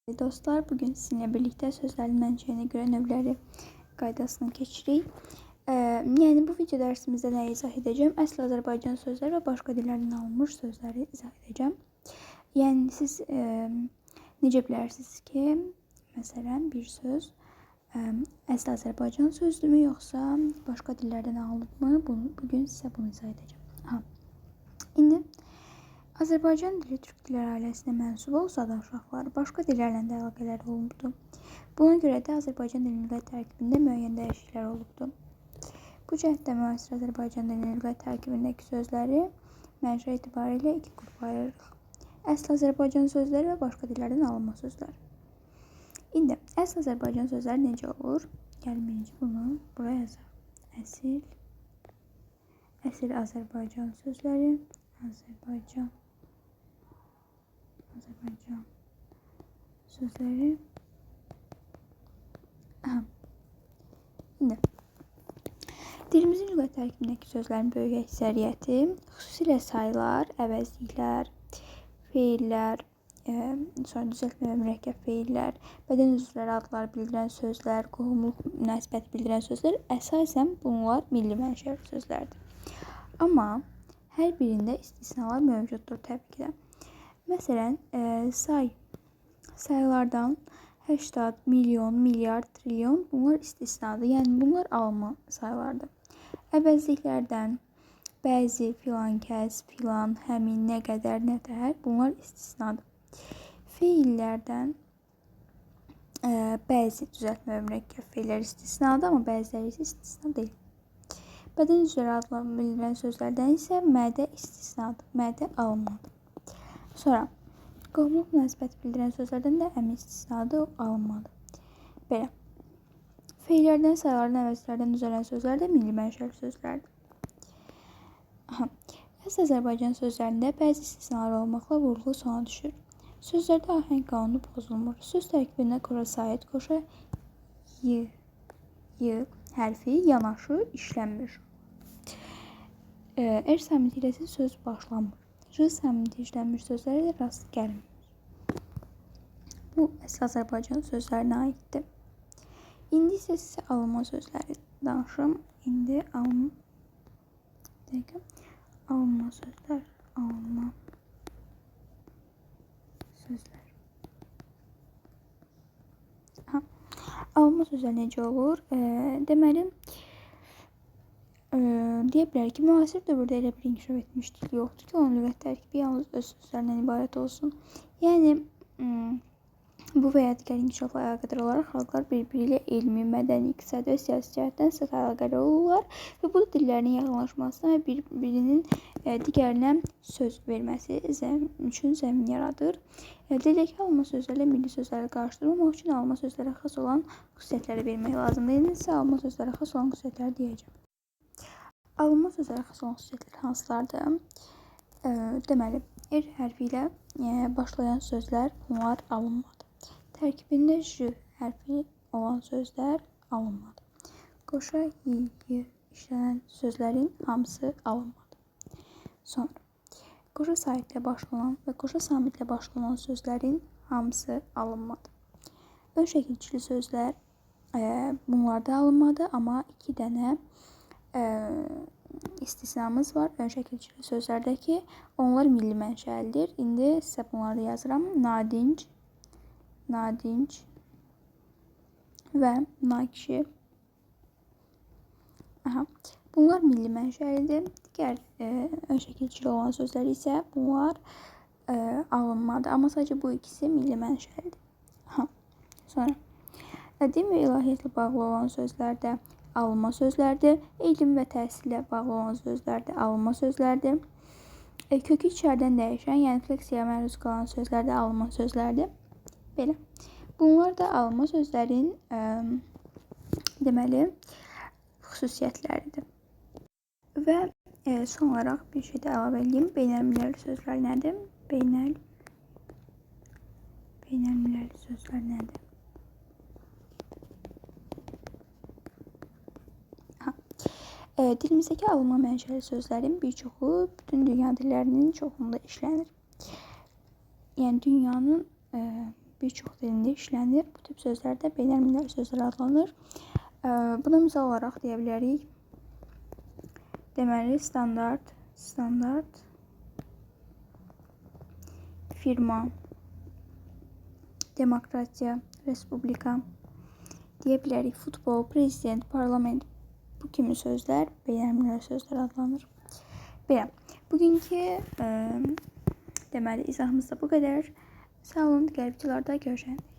Dostlar, bugün sizinle birlikte sözlerin mənşəyinə görə növləri qaydasını keçirik. Yəni bu video dərsimizdə nə izah edəcəm? Əsl Azərbaycan sözləri və başqa dillərdən alınmış sözləri izah edəcəm. Yəni siz necə bilərsiniz ki, məsələn bir söz əsl Azərbaycan sözdürmü yoxsa başqa dillərdən alınıbmı? Bugün sizə bunu izah edəcəm. İndi Azərbaycan dili türk dillər ailəsinə mənsub olsa da uşaqlar başqa dillərlə də əlaqələri olubdur. Buna görə də Azərbaycan dilinin lüğət tərkibində müəyyən dəyişikliklər olubdur. Bu cəhətdə müasir Azərbaycan dilinin lüğət tərkibindəki sözləri mənşə etibarilə iki qrupa ayırırıq. Əsl Azərbaycan sözləri və başqa dillərdən alınma sözlər. İndi əsl Azərbaycan sözləri necə olur? Gəlin birinci bunu buraya yazaq. Əsl Azərbaycan sözləri, Azərbaycan sözləri. İndi dilimizin lüğət tərkibindəki sözlərin böyük əksəriyyəti, xüsusilə saylar, əvəzliklər, feillər, sonra düzəltmə və mürəkkəb feillər, bədən üzvləri adları bildirən sözlər, qohumluq münasibət bildirən sözlər, əsasən bunlar milli mənşəli sözlərdir. Amma hər birində istisnalar mövcuddur təbii ki də. Məsələn, sayılardan 80, milyon, milyard, trilyon bunlar istisnadır. Yəni bunlar alınma sayılardır. Əvəzliklərdən bəzi, filan kəs, filan, həmin, nə qədər, nə təhər bunlar istisnadır. Feillərdən bəzi düzəltmə və mürəkkəb feillər istisnadır, amma bəziləri isə istisna deyil. Bədən üzvləri adlı bildirilən sözlərdən isə mədə istisnadır, mədə alınmadır. Sonra qohumluq münasibət bildirən sözlərdən də əmin istisnadır, alınmadır. Belə. Feillərdən, sayılardan, əvəzlərdən düzələn sözlər də milli mənşəli sözlərdir. Əsl Azərbaycan sözlərində bəzi istisnalar olmaqla vurğu sona düşür. Sözlərdə ahəng qanunu pozulmur. Söz tərkibində qoşa sait, qoşa y hərfi yanaşı işlənmir. Samiti ilə söz başlanmır. Samiti işlənmiş sözlərə də rast gəlmir. Bu əsl Azərbaycan sözlərinə aiddir. İndi isə sizə alınma sözləri danışım. İndi alınma sözlər. Alınma sözlər necə olur? Deməli, deyə bilər ki, müasir dövrdə elə bir inkişaf etmiş dil yoxdur ki, onun lüğət tərkibi yalnız öz sözlərindən ibarət olsun. Yəni, bu və ya digər inkişafla əlaqədar olaraq xalqlar bir-biri ilə elmi, mədəni, iqtisadi və siyasi cəhətdən sıx əlaqəli olurlar və bu dillərinin yaxınlaşmasına və bir-birinin digərinə söz verməsi üçün zəmin yaradır. Dildəki alınma sözlərlə milli sözləri qarşıdurmamaq üçün alınma sözlərə xas olan xüsusiyyətləri vermək lazımdır. İndi isə alınma sözlərə xas olan xüsusiyyətləri deyəcəm. Alınma sözlərə xas olan xüsusiyyətlər hansılardır? Deməli, hərfi ilə başlayan sözlər bunlar alınmadır. Tərkibində j hərfi olan sözlər alınmadı. Qoşa y işlənən sözlərin hamısı alınmadı. Sonra, qoşa saitlə başlanan və qoşa samitlə başlanan sözlərin hamısı alınmadı. Ön şəkilçili sözlər bunlar da alınmadı, amma 2 dənə istisnamız var ön şəkilçili sözlərdəki. Onlar milli mənşəlidir. İndi sizə bunları yazıram. Nadinc və nakişi. Bunlar milli mənşəlidir. Digər ön şəkilçili olan sözlər isə bunlar alınmadı. Amma sadəcə bu ikisi milli mənşəlidir. Sonra, din və ilahiyyatla bağlı olan sözlər də alınma sözlərdir. Elm və təhsillə bağlı olan sözlər də alınma sözlərdir. Kökü içərdən dəyişən, yəni fleksiyaya məruz qalan sözlər də alınma sözlərdir. Belə. Bunlar da alınma sözlərin deməli xüsusiyyətləridir. Və son olaraq bir şey də əlavə edeyim. Beynəlmiləli sözlər nədir? Beynəlmiləli sözlər nədir? Dilimizdəki alınma mənşəli sözlərin bir çoxu bütün dünya dillərinin çoxunda işlənir. Yəni dünyanın bir çox dilində işlənir. Bu tip sözlər də beynəlmiləl sözlər adlanır. Buna misal olaraq deyə bilərik. Deməli, standart, firma, demokratiya, respublika deyə bilərik. Futbol, prezident, parlament, bu kimi sözlər beynəlmiləl sözlər adlanır. Belə, bugünkü deməli izahımız da bu qədər. Sağ olun, digər videolarda görüşərik.